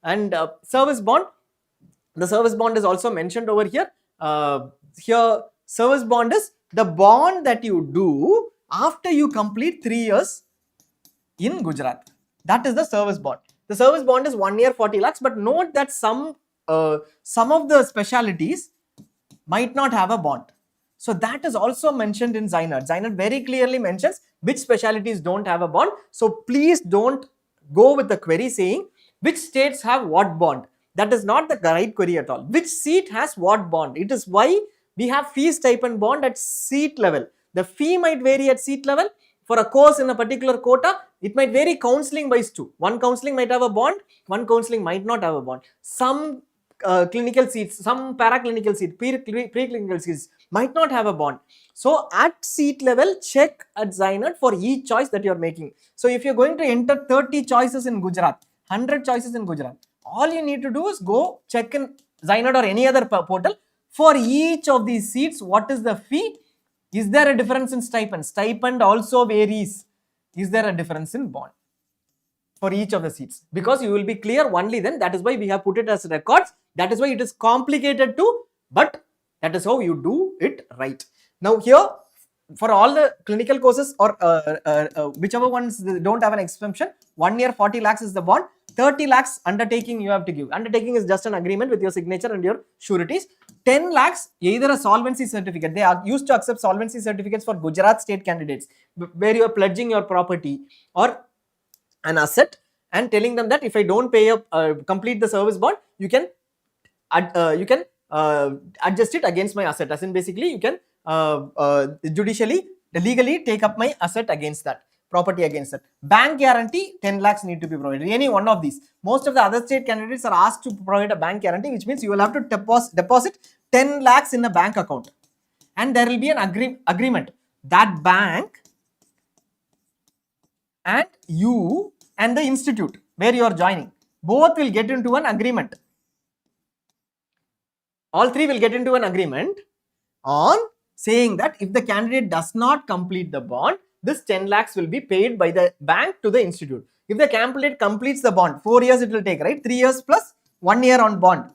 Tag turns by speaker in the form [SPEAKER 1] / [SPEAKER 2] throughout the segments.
[SPEAKER 1] And service bond, the service bond is also mentioned over here. Here service bond is the bond that you do after you complete 3 years in Gujarat. That is the service bond. The service bond is 1 year 40 lakhs, but note that some of the specialities might not have a bond. So that is also mentioned in Zinert. Zinert very clearly mentions which specialities don't have a bond. So please don't go with the query saying which states have what bond. That is not the right query at all. Which seat has what bond? It is why we have fee stipend bond at seat level. The fee might vary at seat level. For a course in a particular quota, it might vary counselling wise too. One counselling might have a bond, one counselling might not have a bond. Some clinical seats, some paraclinical seats, preclinical seats might not have a bond. So at seat level, check at Zinert for each choice that you are making. So if you're going to enter 30 choices in Gujarat, 100 choices in Gujarat, all you need to do is go check in Zinert or any other portal. For each of these seats, what is the fee? Is there a difference in stipend? Stipend also varies. Is there a difference in bond for each of the seats? Because you will be clear only then. That is why we have put it as records. That is why it is complicated too, but that is how you do it right. Now here, for all the clinical courses or whichever ones don't have an exemption, 1 year 40 lakhs is the bond. 30 lakhs undertaking you have to give. Undertaking is just an agreement with your signature and your sureties. 10 lakhs, either a solvency certificate. They are used to accept solvency certificates for Gujarat state candidates, where you are pledging your property or an asset and telling them that if I don't pay up, complete the service bond, you can adjust it against my asset. As in basically you can judicially, legally take up my asset against that. Property against that. Bank guarantee, 10 lakhs need to be provided. Any one of these. Most of the other state candidates are asked to provide a bank guarantee, which means you will have to deposit 10 lakhs in a bank account. And there will be an agreement. That bank and you and the institute where you are joining, both will get into an agreement. All three will get into an agreement on saying that if the candidate does not complete the bond, this 10 lakhs will be paid by the bank to the institute. If the candidate completes the bond, 4 years it will take, right? 3 years plus 1 year on bond.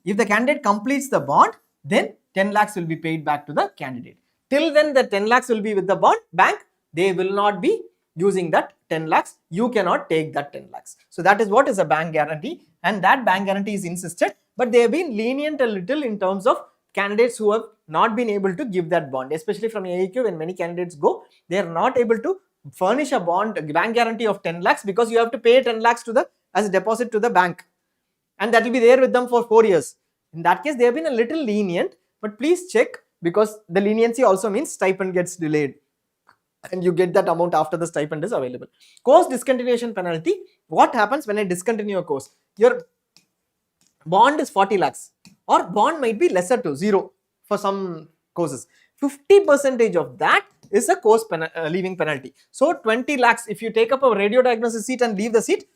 [SPEAKER 1] If the candidate completes the bond, then 10 lakhs will be paid back to the candidate. Till then, the 10 lakhs will be with the bond bank. They will not be using that 10 lakhs. You cannot take that 10 lakhs. So that is what is a bank guarantee, and that bank guarantee is insisted, but they have been lenient a little in terms of candidates who have not been able to give that bond, especially from AAQ. When many candidates go, they are not able to furnish a bond, a bank guarantee of 10 lakhs because you have to pay 10 lakhs to the as a deposit to the bank, and that will be there with them for 4 years. In that case, they have been a little lenient, but please check, because the leniency also means stipend gets delayed and you get that amount after the stipend is available. Course discontinuation penalty. What happens when I discontinue a course? Your bond is 40 lakhs or bond might be lesser to 0 for some courses. 50% of that is a course leaving penalty. So 20 lakhs, if you take up a radio diagnosis seat and leave the seat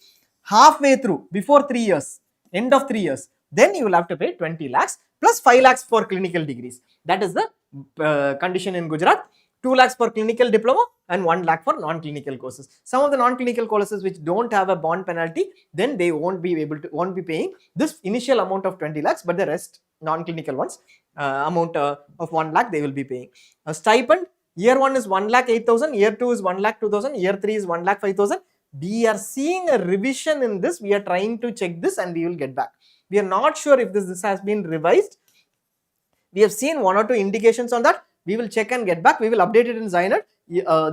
[SPEAKER 1] halfway through, before 3 years, end of 3 years, then you will have to pay 20 lakhs plus 5 lakhs for clinical degrees. That is the condition in Gujarat. 2 lakhs for clinical diploma and 1 lakh for non-clinical courses. Some of the non-clinical courses which don't have a bond penalty, then they won't be paying this initial amount of 20 lakhs, but the rest non-clinical ones amount of 1 lakh they will be paying. A stipend, year 1 is 1 lakh 8,000, year 2 is 1 lakh 2,000, year 3 is 1 lakh 5,000. We are seeing a revision in this. We are trying to check this and we will get back. We are not sure if this has been revised. We have seen 1 or 2 indications on that. We will check and get back. We will update it in Zinert.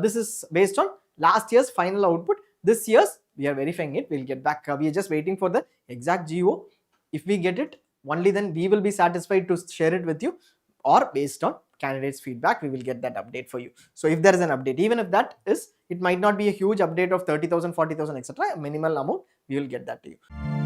[SPEAKER 1] This is based on last year's final output. This year's, we are verifying it. We will get back. We are just waiting for the exact GO. If we get it, only then we will be satisfied to share it with you, or based on candidates' feedback, we will get that update for you. So if there is an update, even if that is, it might not be a huge update of 30,000, 40,000, etc. A minimal amount, we will get that to you.